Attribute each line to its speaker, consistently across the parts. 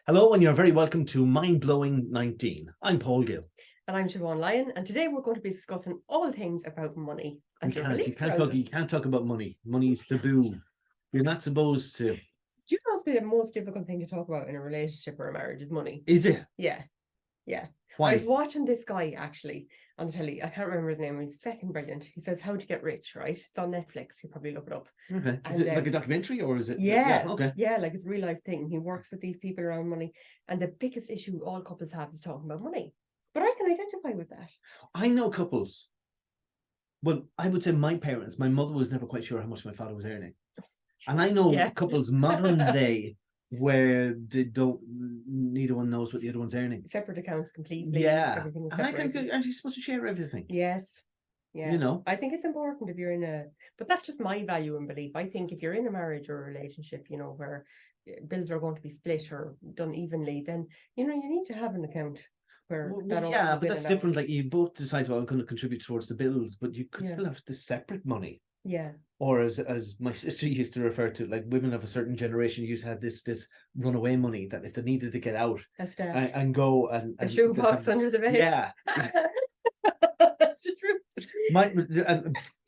Speaker 1: Hello, and you're very welcome to Mind Blowing 19. I'm Paul Gill.
Speaker 2: And I'm Siobhan Lyon, and today we're going to be discussing all things about money. And
Speaker 1: You can't talk about money. Money's taboo. You're not supposed to.
Speaker 2: Do you know the most difficult thing to talk about in a relationship or a marriage is money?
Speaker 1: Is it?
Speaker 2: Yeah.
Speaker 1: Why?
Speaker 2: I was watching this guy actually on the telly. I can't remember his name. He's fucking brilliant. He says How to Get Rich, right? It's on Netflix. You probably look it up.
Speaker 1: Okay. Is it like a documentary or is it?
Speaker 2: Yeah.
Speaker 1: Okay.
Speaker 2: Yeah, like it's a real life thing. He works with these people around money. And the biggest issue all couples have is talking about money. But I can identify with that.
Speaker 1: I know couples. Well, I would say my mother was never quite sure how much my father was earning. And I know couples modern day where neither one knows what the other one's earning.
Speaker 2: Separate accounts completely.
Speaker 1: Yeah. And you're supposed to share everything.
Speaker 2: Yes. Yeah.
Speaker 1: You know,
Speaker 2: I think it's important if you're in but that's just my value and belief. I think if you're in a marriage or a relationship, you know, where bills are going to be split or done evenly, then, you know, you need to have an account.
Speaker 1: But that's different. Like you both decide, well, I'm going to contribute towards the bills, but you could still have the separate money.
Speaker 2: Yeah.
Speaker 1: Or as my sister used to refer to, like women of a certain generation used to have this runaway money that if they needed to get out and go and
Speaker 2: the shoebox under the bed.
Speaker 1: Yeah.
Speaker 2: That's the truth.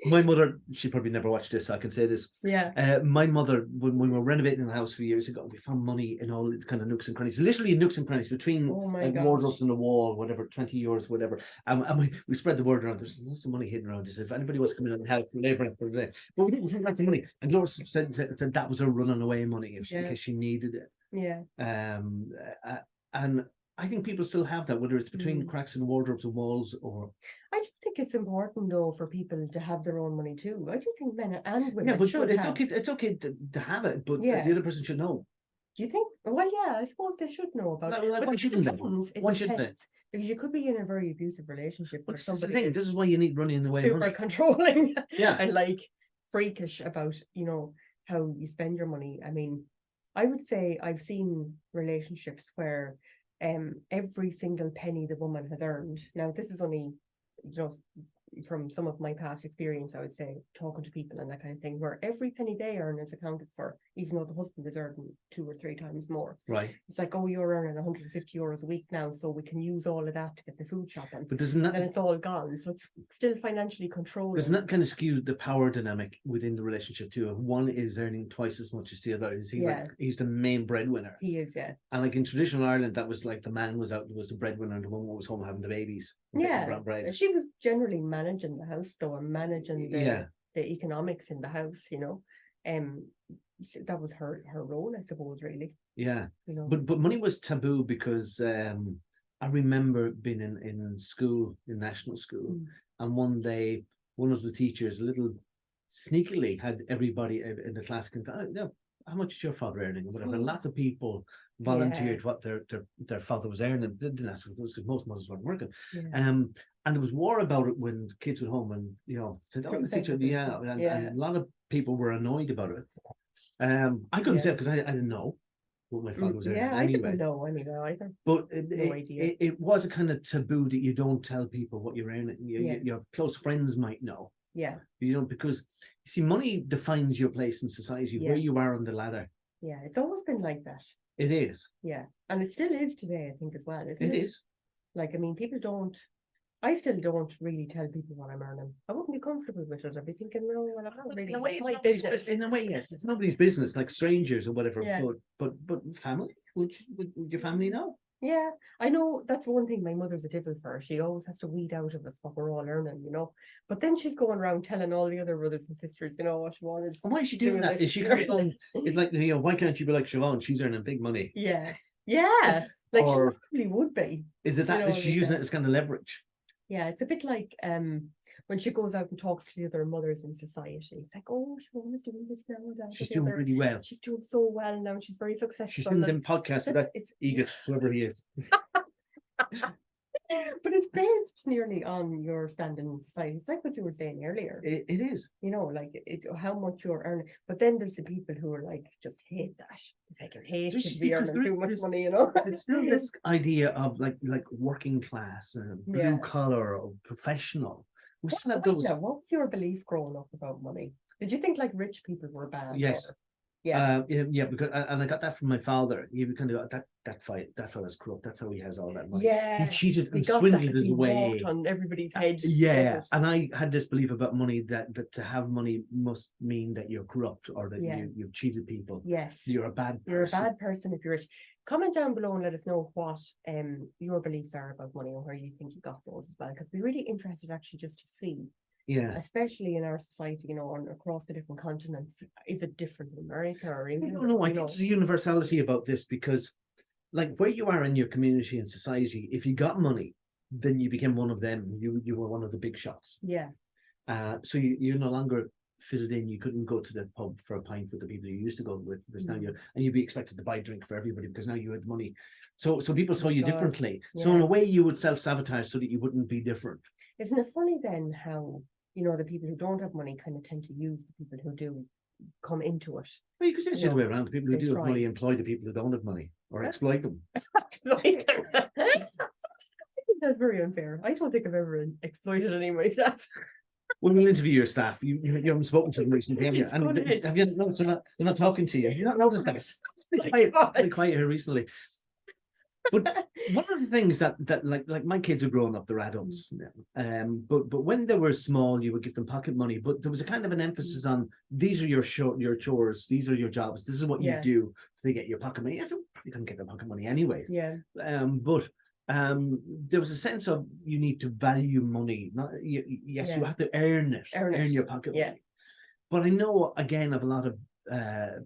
Speaker 1: My mother, she probably never watched this, so I can say this.
Speaker 2: Yeah.
Speaker 1: My mother, when we were renovating the house a few years ago, we found money in all kind of nooks and crannies, literally in nooks and crannies between wardrobes on the wall, whatever, 20 euros, whatever. And we spread the word around. There's lots of money hidden around this. If anybody wants to come in and help, labouring for the day, but we didn't lots of money. And Laura said that was her running away money because she needed it.
Speaker 2: Yeah.
Speaker 1: And I think people still have that, whether it's between cracks in wardrobes and walls or...
Speaker 2: I do think it's important, though, for people to have their own money, too. I do think men and women
Speaker 1: but
Speaker 2: should have.
Speaker 1: It's okay to have it, but the other person should know.
Speaker 2: Do you think? Well, yeah, I suppose they should know about it.
Speaker 1: Why shouldn't they? Why shouldn't they?
Speaker 2: Because you could be in a very abusive relationship where somebody
Speaker 1: is this is why you need running away
Speaker 2: super
Speaker 1: money.
Speaker 2: Controlling and, like, freakish about, you know, how you spend your money. I mean, I would say I've seen relationships where every single penny the woman has earned. Now, this is only just from some of my past experience, I would say, talking to people and that kind of thing, where every penny they earn is accounted for, even though the husband is earning 2 or 3 times more.
Speaker 1: Right.
Speaker 2: It's like, oh, you're earning 150 euros a week now, so we can use all of that to get the food shopping.
Speaker 1: But doesn't that...
Speaker 2: then it's all gone. So it's still financially controlled.
Speaker 1: Doesn't that kind of skew the power dynamic within the relationship too? If one is earning twice as much as the other, he's the main breadwinner.
Speaker 2: He is, yeah.
Speaker 1: And like in traditional Ireland, that was like the man was the breadwinner and the woman was home having the babies.
Speaker 2: Yeah. She was generally managing the house, though, and managing the economics in the house, you know. That was her role, I suppose, really.
Speaker 1: Yeah.
Speaker 2: You know.
Speaker 1: But money was taboo because I remember being in school, in national school, and one day one of the teachers, a little sneakily, had everybody in the class go, oh, no, how much is your father earning? Or whatever. And lots of people volunteered what their father was earning. They didn't ask because most mothers weren't working. And there was war about it when kids were home and, you know, said, oh, the teacher, and a lot of people were annoyed about it. I couldn't say it because I didn't know what my father was earning.
Speaker 2: Yeah, I didn't know anyway either.
Speaker 1: But it was a kind of taboo that you don't tell people what you're earning. Your close friends might know.
Speaker 2: Yeah.
Speaker 1: You know, because you see, money defines your place in society, where you are on the ladder.
Speaker 2: Yeah, it's always been like that.
Speaker 1: It is.
Speaker 2: Yeah, and it still is today, I think, as well, isn't it?
Speaker 1: It is.
Speaker 2: Like, I mean, I still don't really tell people what I'm earning. I wouldn't be comfortable with it. I'd be thinking, no, well, I'm not really.
Speaker 1: In a way, yes. It's nobody's business, like strangers or whatever.
Speaker 2: Yeah.
Speaker 1: But family? Would your family know?
Speaker 2: Yeah, I know that's one thing my mother's a devil for. She always has to weed out of us what we're all earning, you know. But then she's going around telling all the other brothers and sisters, you know, what she wanted.
Speaker 1: And why is she doing that? Is she going? It's like, you know, why can't you be like Siobhan? She's earning big money.
Speaker 2: Yeah. Like she probably would be.
Speaker 1: Is it that? You know, is she using it as kind of leverage?
Speaker 2: Yeah, it's a bit like when she goes out and talks to the other mothers in society. It's like, oh, Siobhan is doing this now.
Speaker 1: She's doing really well.
Speaker 2: She's doing so well now. She's very successful.
Speaker 1: She's doing them podcasts with that EGOT, whoever he is.
Speaker 2: But it's based nearly on your standing in society. It's like what you were saying earlier.
Speaker 1: It is.
Speaker 2: You know, like how much you're earning. But then there's the people who are like, just hate that. They can hate to be earning too much money, you know.
Speaker 1: It's still this idea of like working class and blue collar or professional. We still have those.
Speaker 2: What was your belief growing up about money? Did you think like rich people were bad?
Speaker 1: Yes. Yeah, because and I got that from my father. He kind of got that fella's corrupt. That's how he has all that money.
Speaker 2: Yeah,
Speaker 1: He cheated
Speaker 2: he
Speaker 1: and
Speaker 2: got that
Speaker 1: swindled
Speaker 2: 'cause
Speaker 1: it
Speaker 2: he
Speaker 1: away.
Speaker 2: walked on everybody's head.
Speaker 1: Yeah, and I had this belief about money that to have money must mean that you're corrupt or that you've cheated people.
Speaker 2: Yes,
Speaker 1: you're a bad person.
Speaker 2: You're a bad person if you're rich. Comment down below and let us know what your beliefs are about money and where you think you got those as well, because we're really interested actually just to see.
Speaker 1: Yeah,
Speaker 2: especially in our society, you know, and across the different continents. Is it different in America or England?
Speaker 1: I don't know. I think there's a universality about this because, like, where you are in your community and society, if you got money, then you became one of them. You were one of the big shots.
Speaker 2: Yeah.
Speaker 1: So you're no longer fitted in. You couldn't go to the pub for a pint with the people you used to go with because now you'd be expected to buy a drink for everybody because now you had money. So people saw you differently. Yeah. So in a way, you would self-sabotage so that you wouldn't be different.
Speaker 2: Isn't it funny then how, you know, the people who don't have money kind of tend to use the people who do come into it?
Speaker 1: Well, you could say it's the other way around. The people who do have money employ the people who don't have money or exploit them.
Speaker 2: That's very unfair. I don't think I've ever exploited any of my staff.
Speaker 1: When we'll interview your staff, you haven't spoken to them recently, have you? And have you noticed they're not talking to you? Have you not noticed that? It's been quiet here recently. But one of the things that like my kids are growing up, they're adults now. But when they were small, you would give them pocket money. But there was a kind of an emphasis on these are your chores, these are your jobs, this is what you do. So they get your pocket money. I probably couldn't get their pocket money anyway.
Speaker 2: Yeah.
Speaker 1: But there was a sense of you need to value money. You have to earn your pocket money. But I know again of a lot of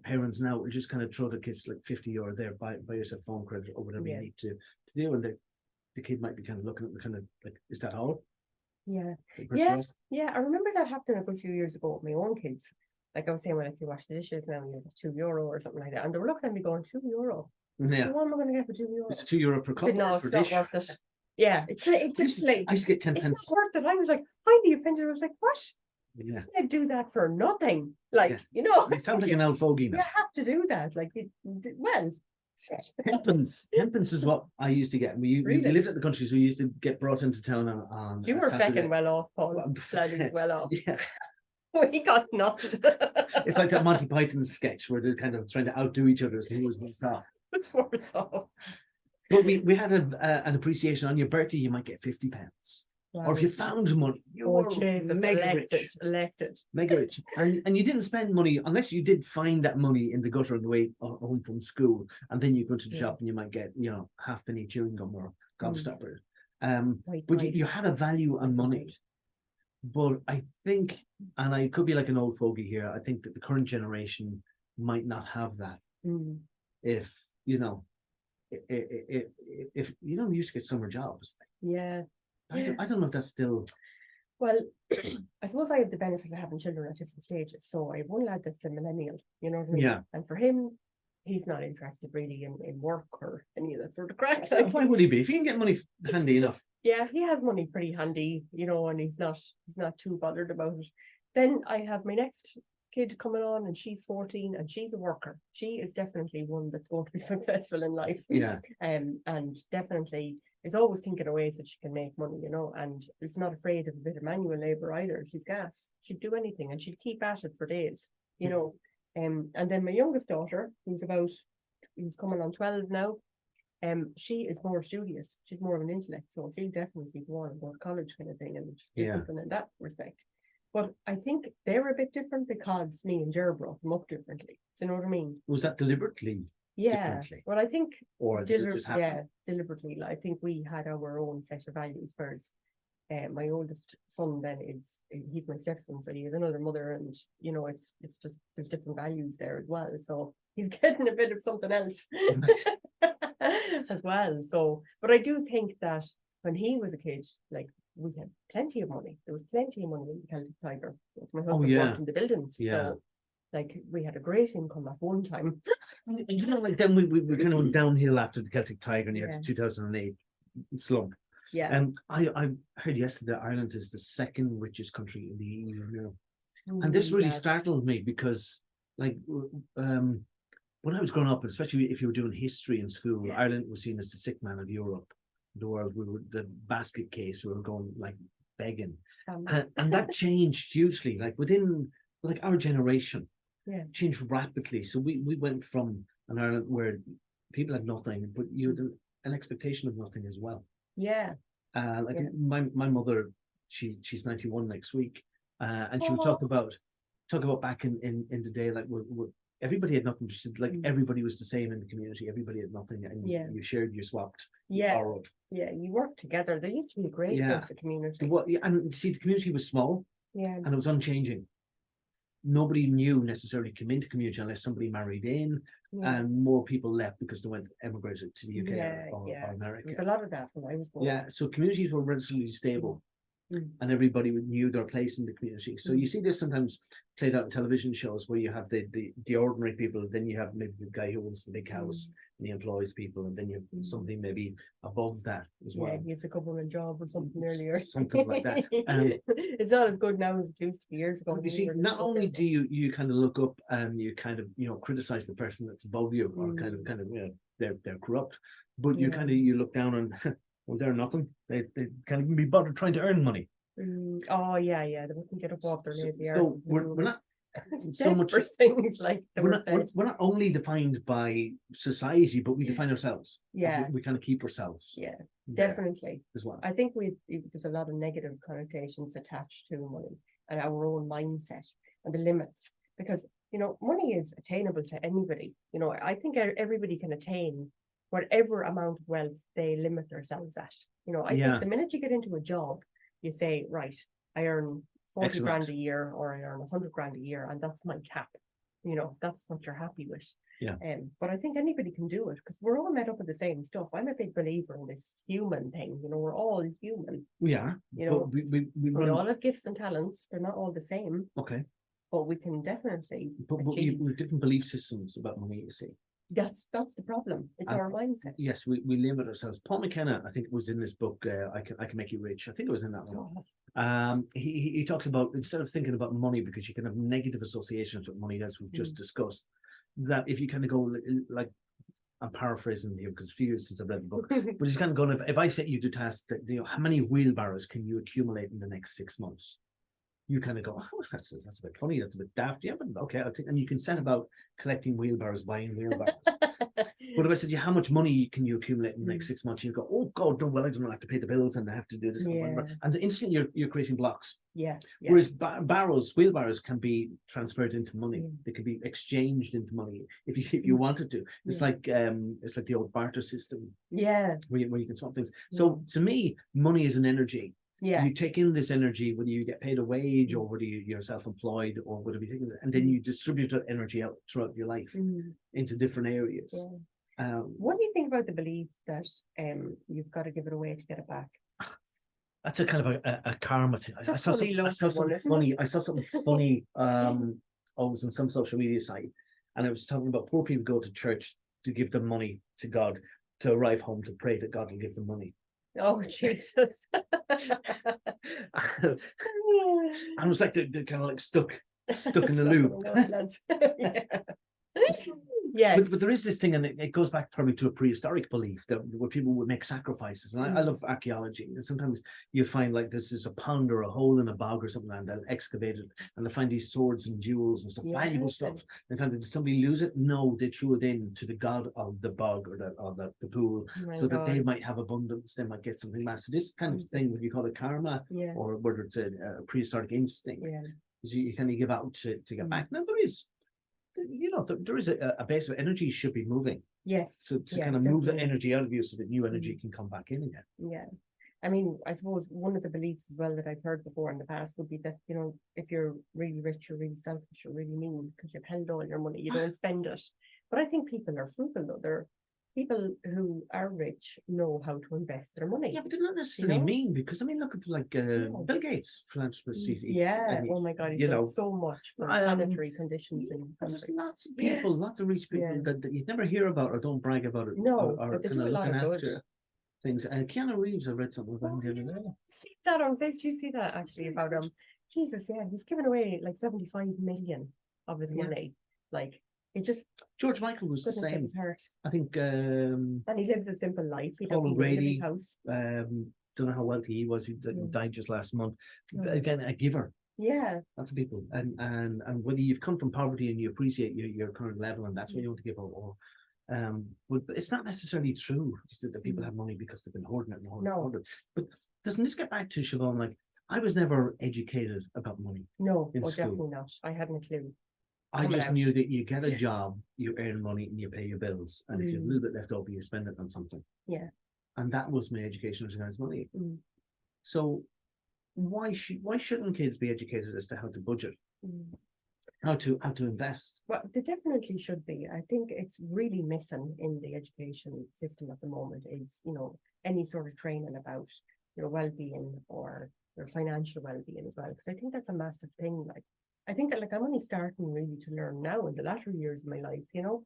Speaker 1: parents now will just kind of throw the kids like €50 there, buy yourself phone credit or whatever you need to do, and the kid might be kind of looking at the kind of like, is that all?
Speaker 2: Yeah. Yes. Yeah. I remember that happening a good few years ago with my own kids. Like I was saying, when if you wash the dishes now, you have €2 or something like that, and they were looking at me going, €2.
Speaker 1: Yeah.
Speaker 2: What am I going to get for €2?
Speaker 1: It's €2 per cup.
Speaker 2: No, it's not worth it. Yeah, it's just like
Speaker 1: I used to get 10
Speaker 2: it's
Speaker 1: pence.
Speaker 2: It's not worth it. I was like highly offended. I was like, what?
Speaker 1: Yeah,
Speaker 2: I do that for nothing. Like you know,
Speaker 1: it sounds like an old fogey now.
Speaker 2: You have to do that. Like well,
Speaker 1: tenpence is what I used to get. We lived at the country, so we used to get brought into town on
Speaker 2: you were fucking well off, Paul. Well off.
Speaker 1: Yeah.
Speaker 2: We got nothing.
Speaker 1: It's like that Monty Python sketch where they're kind of trying to outdo each other as who was worse off.
Speaker 2: What's worse off?
Speaker 1: But we had an appreciation. On your birthday, you might get £50. Wow. Or if you found money, you were mega rich. Mega rich. And you didn't spend money unless you did find that money in the gutter on the way home from school. And then you go to the shop and you might get, half-penny chewing gum or gobstopper. But you had a value on money. But I think, and I could be like an old fogey here, I think that the current generation might not have that. If you used to get summer jobs.
Speaker 2: Yeah.
Speaker 1: I don't know if that's still.
Speaker 2: Well, I suppose I have the benefit of having children at different stages. So I have one lad that's a millennial, you know what I mean?
Speaker 1: Yeah.
Speaker 2: And for him, he's not interested really in work or any of that sort of crap.
Speaker 1: Why would he be? If he can get money handy enough.
Speaker 2: Yeah, he has money pretty handy, and he's not too bothered about it. Then I have my next kid coming on, and she's 14 and she's a worker. She is definitely one that's going to be successful in life.
Speaker 1: Yeah.
Speaker 2: And definitely is always thinking of ways that she can make money, and is not afraid of a bit of manual labor either. She's gas. She'd do anything and she'd keep at it for days, And then my youngest daughter, who's coming on 12 now, she is more studious. She's more of an intellect, so she'll definitely go on and go to college kind of thing and do something in that respect. But I think they're a bit different because me and Ger brought them up differently. Do you know what I mean?
Speaker 1: Was that deliberately?
Speaker 2: Yeah. Well, I think
Speaker 1: deliberately.
Speaker 2: I think we had our own set of values. Whereas my oldest son then he's my stepson, so he has another mother, and it's just there's different values there as well. So he's getting a bit of something else as well. So, but I do think that when he was a kid, like, we had plenty of money. There was plenty of money in the Celtic Tiger. My husband worked in the buildings. Yeah. So, like, we had a great income at one time.
Speaker 1: Like then we kind of went downhill after the Celtic Tiger and you had the 2008 slump.
Speaker 2: Yeah.
Speaker 1: And I heard yesterday that Ireland is the second richest country in the EU now. And this really startled me because, like, when I was growing up, especially if you were doing history in school, Ireland was seen as the sick man of Europe. The world, we were the basket case. We were going like begging, and that changed hugely. Like within our generation, changed rapidly. So we went from an Ireland where people had nothing, but you had an expectation of nothing as well.
Speaker 2: Yeah.
Speaker 1: Like my mother, she's 91 next week, and she would talk about back in the day, like everybody had nothing. She said, like everybody was the same in the community. Everybody had nothing, and you shared, you swapped, you borrowed.
Speaker 2: Yeah, you worked together. There used to be a great sense of community.
Speaker 1: And see, the community was small, and it was unchanging. Nobody new necessarily came into community unless somebody married in, and more people left because they went emigrated to the UK or America.
Speaker 2: There's a lot of that when I was born.
Speaker 1: Yeah, so communities were relatively stable. And everybody knew their place in the community. So you see this sometimes played out in television shows where you have the ordinary people, then you have maybe the guy who owns the big house and he employs people, and then you have something maybe above that as well.
Speaker 2: Yeah, he has a government job or something earlier.
Speaker 1: Something like that.
Speaker 2: It's not as good now as it used to be years ago.
Speaker 1: You see, not only do you kind of look up and you kind of criticize the person that's above you, or kind of they're corrupt, but you look down and well, they're nothing. They can't even be bothered trying to earn money.
Speaker 2: Oh yeah, they wouldn't get up off their lazy arse.
Speaker 1: So we're not
Speaker 2: so much things like
Speaker 1: we're not only defined by society, but we define ourselves.
Speaker 2: Yeah,
Speaker 1: we kind of keep ourselves.
Speaker 2: Yeah, definitely
Speaker 1: as well.
Speaker 2: I think there's a lot of negative connotations attached to money and our own mindset and the limits, because money is attainable to anybody. I think everybody can attain whatever amount of wealth they limit themselves at. I think the minute you get into a job, you say, right, I earn 40 grand a year, or I earn 100 grand a year, and that's my cap. That's what you're happy with.
Speaker 1: Yeah.
Speaker 2: But I think anybody can do it, because we're all made up of the same stuff. I'm a big believer in this human thing. We're all human.
Speaker 1: We are. We
Speaker 2: all have gifts and talents. They're not all the same.
Speaker 1: Okay.
Speaker 2: But we can definitely.
Speaker 1: But we have different belief systems about money, you see.
Speaker 2: That's the problem. It's our mindset.
Speaker 1: Yes, we limit ourselves. Paul McKenna, I think, was in this book, I Can Make You Rich. I think it was in that one. He talks about, instead of thinking about money, because you can have negative associations with money, as we've just discussed, that if you kind of go like, I'm paraphrasing here because a few years since I've read the book, but he's kind of going, if I set you to task that, how many wheelbarrows can you accumulate in the next 6 months? You kind of go, oh, that's a bit funny, that's a bit daft. Yeah, but okay, I'll take, and you can set about collecting wheelbarrows, buying wheelbarrows. But if I said, how much money can you accumulate in the next 6 months? You go, oh God, no, well, I don't have to pay the bills and I have to do this. And instantly you're creating blocks.
Speaker 2: Yeah.
Speaker 1: Whereas wheelbarrows can be transferred into money. They can be exchanged into money if you wanted to. It's like the old barter system.
Speaker 2: Yeah.
Speaker 1: Where you can swap things. So to me, money is an energy.
Speaker 2: Yeah.
Speaker 1: You take in this energy, whether you get paid a wage or whether you're self-employed or whatever you take, and then you distribute that energy out throughout your life into different areas.
Speaker 2: Yeah. What do you think about the belief that you've got to give it away to get it back?
Speaker 1: That's a kind of a karma thing. I saw something funny. I was on some social media site, and I was talking about poor people go to church to give them money to God, to arrive home to pray that God will give them money.
Speaker 2: Oh Jesus!
Speaker 1: And it was like they're kind of like stuck in the loop.
Speaker 2: Yeah.
Speaker 1: But there is this thing, and it goes back probably to a prehistoric belief that where people would make sacrifices. And I love archaeology. And sometimes you find like this is a pond or a hole in a bog or something, and they'll excavate it and they'll find these swords and jewels and stuff, valuable stuff. And kind of, did somebody lose it? No, they threw it in to the god of the bog or the pool, so that they might have abundance. They might get something back. So this kind of thing, whether you call it karma or whether it's a prehistoric instinct, is you kind of give out to get back. Now there is. There is a base of energy should be moving.
Speaker 2: Yes.
Speaker 1: So to kind of move the energy out of you so that new energy can come back in again.
Speaker 2: Yeah. I mean, I suppose one of the beliefs as well that I've heard before in the past would be that, if you're really rich, you're really selfish, you're really mean because you've held all your money, you don't spend it. But I think people are frugal though. They're people who are rich know how to invest their money.
Speaker 1: Yeah, but they're not necessarily mean, because I mean, look at like Bill Gates, philanthropist.
Speaker 2: Oh my God, he's done so much for sanitary conditions in
Speaker 1: there's lots of people, lots of rich people that you'd never hear about or don't brag about it.
Speaker 2: No,
Speaker 1: or
Speaker 2: but they do a lot of good
Speaker 1: things. Keanu Reeves, I read something about him the other day.
Speaker 2: See that on Facebook? Do you see that actually about him? Jesus, he's given away like 75 million of his money. Like, it just
Speaker 1: George Michael was the same. I think and
Speaker 2: he lives a simple life. He
Speaker 1: Paul
Speaker 2: doesn't live in a big house.
Speaker 1: Don't know how wealthy he was. He died just last month. Again, a giver.
Speaker 2: Yeah.
Speaker 1: Lots of people, and whether you've come from poverty and you appreciate your current level, and that's what you want to give up, or but it's not necessarily true that people have money because they've been hoarding it and hoarding it. But doesn't this get back to Siobhan? Like, I was never educated about money.
Speaker 2: No,
Speaker 1: in school.
Speaker 2: definitely not. I hadn't a clue.
Speaker 1: I just knew that you get a job, you earn money, and you pay your bills, and if you have a little bit left over, you spend it on something.
Speaker 2: Yeah.
Speaker 1: And that was my education as regards money. So why shouldn't kids be educated as to how to budget, how to invest?
Speaker 2: Well, they definitely should be. I think it's really missing in the education system at the moment is, you know, any sort of training about your well-being or your financial well-being as well, because I think that's a massive thing. Like, I think like I'm only starting really to learn now in the latter years of my life, you know.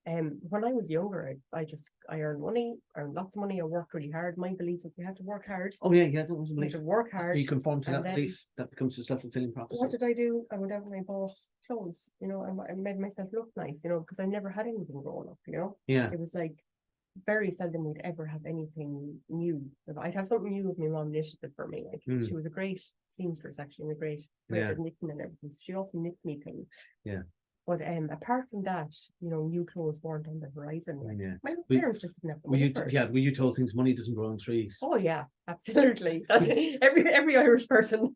Speaker 2: When I was younger, I earned money, earned lots of money. I worked really hard. My belief is you have to work hard.
Speaker 1: Oh yeah, that was a
Speaker 2: You
Speaker 1: belief.
Speaker 2: have to work hard.
Speaker 1: You conform to that belief, that becomes a self-fulfilling prophecy.
Speaker 2: What did I do? I went out and I bought clothes. You know, I made myself look nice. You know, because I never had anything growing up. You know.
Speaker 1: Yeah.
Speaker 2: It was like very seldom we'd ever have anything new. I'd have something new if my mom knitted it for me. Like she was a great seamstress, actually, and a great knitting and everything. So she often knit me things.
Speaker 1: Yeah.
Speaker 2: But apart from that, you know, new clothes weren't on the horizon. Like,
Speaker 1: Yeah.
Speaker 2: my parents just didn't have the money for it.
Speaker 1: Were you told things money doesn't grow on trees?
Speaker 2: Oh yeah, absolutely. That's every Irish person.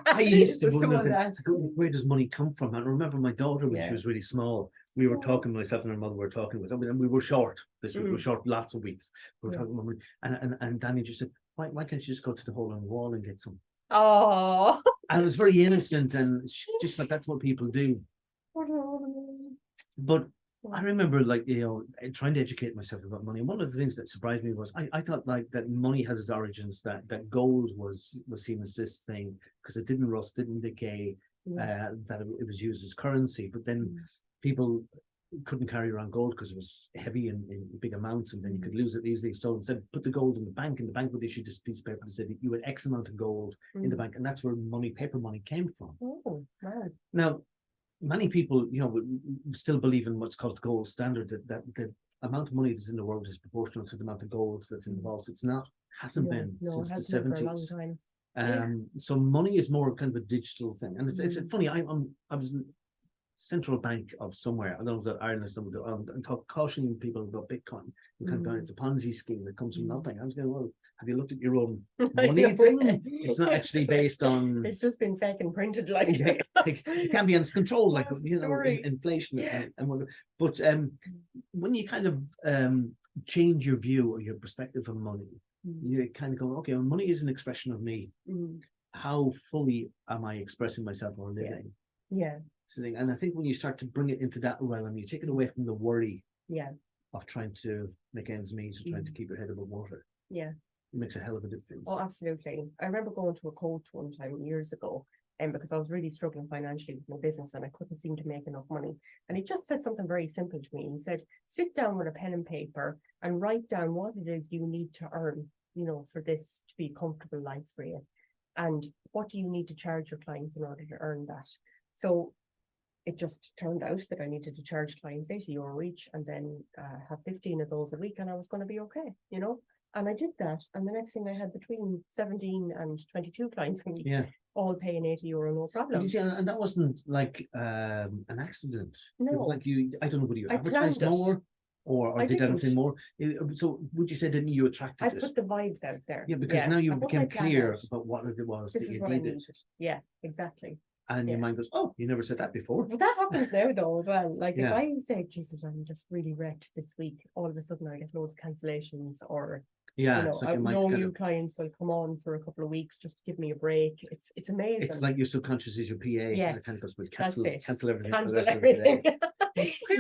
Speaker 1: I used to wonder where does money come from? And I remember my daughter when she was really small. We were talking, myself and her mother were talking with them, and we were short. We were short lots of weeks. We were talking about money, and Danny just said, why can't you just go to the hole in the wall and get some?
Speaker 2: Oh.
Speaker 1: And it was very innocent, and just like that's what people do. But I remember, like, you know, trying to educate myself about money. And one of the things that surprised me was I thought like that money has its origins, that gold was seen as this thing because it didn't rust, didn't decay, that it was used as currency. But then people couldn't carry around gold because it was heavy in big amounts, and then you could lose it easily. So instead, put the gold in the bank, and the bank would issue this piece of paper that said that you had X amount of gold in the bank, and that's where paper money came from.
Speaker 2: Oh, wow.
Speaker 1: Now, many people, you know, still believe in what's called the gold standard, that the amount of money that's in the world is proportional to the amount of gold that's in the vaults. It's not, hasn't been since the 70s. For a long time. So money is more kind of a digital thing, and it's funny. I was central bank of somewhere. I don't know if it was Ireland or somewhere, and cautioning people about Bitcoin. You can't go, it's a Ponzi scheme that comes from nothing. I was going, well, have you looked at your own money thing? It's not actually based on.
Speaker 2: It's just been fake and printed, like
Speaker 1: it can be under control, like, you know, inflation and but when you kind of change your view or your perspective on money, you kind of go, okay, well, money is an expression of me. How fully am I expressing myself or living?
Speaker 2: Yeah.
Speaker 1: And I think when you start to bring it into that realm, you take it away from the worry of trying to make ends meet or trying to keep your head above water.
Speaker 2: Yeah.
Speaker 1: It makes a hell of a difference.
Speaker 2: Oh, absolutely. I remember going to a coach one time years ago, and because I was really struggling financially with my business and I couldn't seem to make enough money. And he just said something very simple to me. He said, sit down with a pen and paper and write down what it is you need to earn, you know, for this to be a comfortable life for you. And what do you need to charge your clients in order to earn that? So it just turned out that I needed to charge clients €80 each, and then have 15 of those a week, and I was going to be okay, you know. And I did that, and the next thing I had between 17 and 22 clients a week, all paying €80, no problem.
Speaker 1: But you see, and that wasn't like an accident.
Speaker 2: No,
Speaker 1: it was like I don't know, whether you advertised more or did anything more. So would you say that you attracted it?
Speaker 2: I put the vibes out there.
Speaker 1: Yeah, because now you became clear about what it was
Speaker 2: this is what I needed. Yeah, exactly.
Speaker 1: And your mind goes, oh, you never said that before.
Speaker 2: But that happens now, though, as well. Like, if I say, Jesus, I'm just really wrecked this week, all of a sudden I get loads of cancellations, or, you know, no new clients will come on for a couple of weeks just to give me a break. It's amazing.
Speaker 1: It's like your subconscious is your PA.
Speaker 2: Yes,
Speaker 1: and it kind of goes, cancel everything.
Speaker 2: Cancel everything.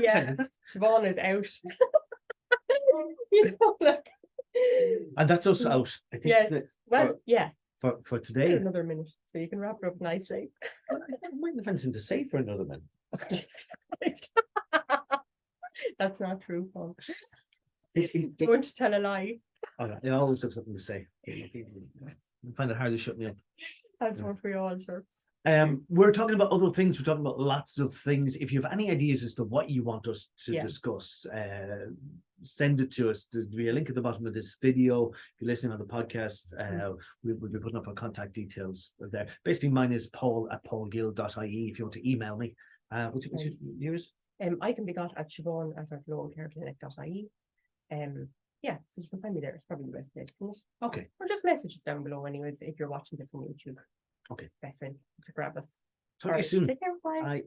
Speaker 2: Yeah, Siobhan is out. You know, like.
Speaker 1: And that's us out, I think.
Speaker 2: Yes, well,
Speaker 1: For today.
Speaker 2: Another minute, so you can wrap it up nicely.
Speaker 1: I might have anything to say for another minute.
Speaker 2: That's not true, Paul. Don't tell a lie.
Speaker 1: I always have something to say. I find it hard to shut me up.
Speaker 2: That's one for you all, sure.
Speaker 1: We're talking about other things. We're talking about lots of things. If you have any ideas as to what you want us to discuss, send it to us. There'll be a link at the bottom of this video. If you're listening on the podcast, we'll be putting up our contact details there. Basically, mine is paul@paulgill.ie if you want to email me. What's yours?
Speaker 2: I can be got at siobhan@lowecareclinic.ie. Yeah, so you can find me there. It's probably the best place, isn't it?
Speaker 1: Okay.
Speaker 2: Or just message us down below anyways if you're watching this on YouTube.
Speaker 1: Okay.
Speaker 2: Best way to grab us.
Speaker 1: Talk to you soon.
Speaker 2: Take care. Bye.
Speaker 1: Bye.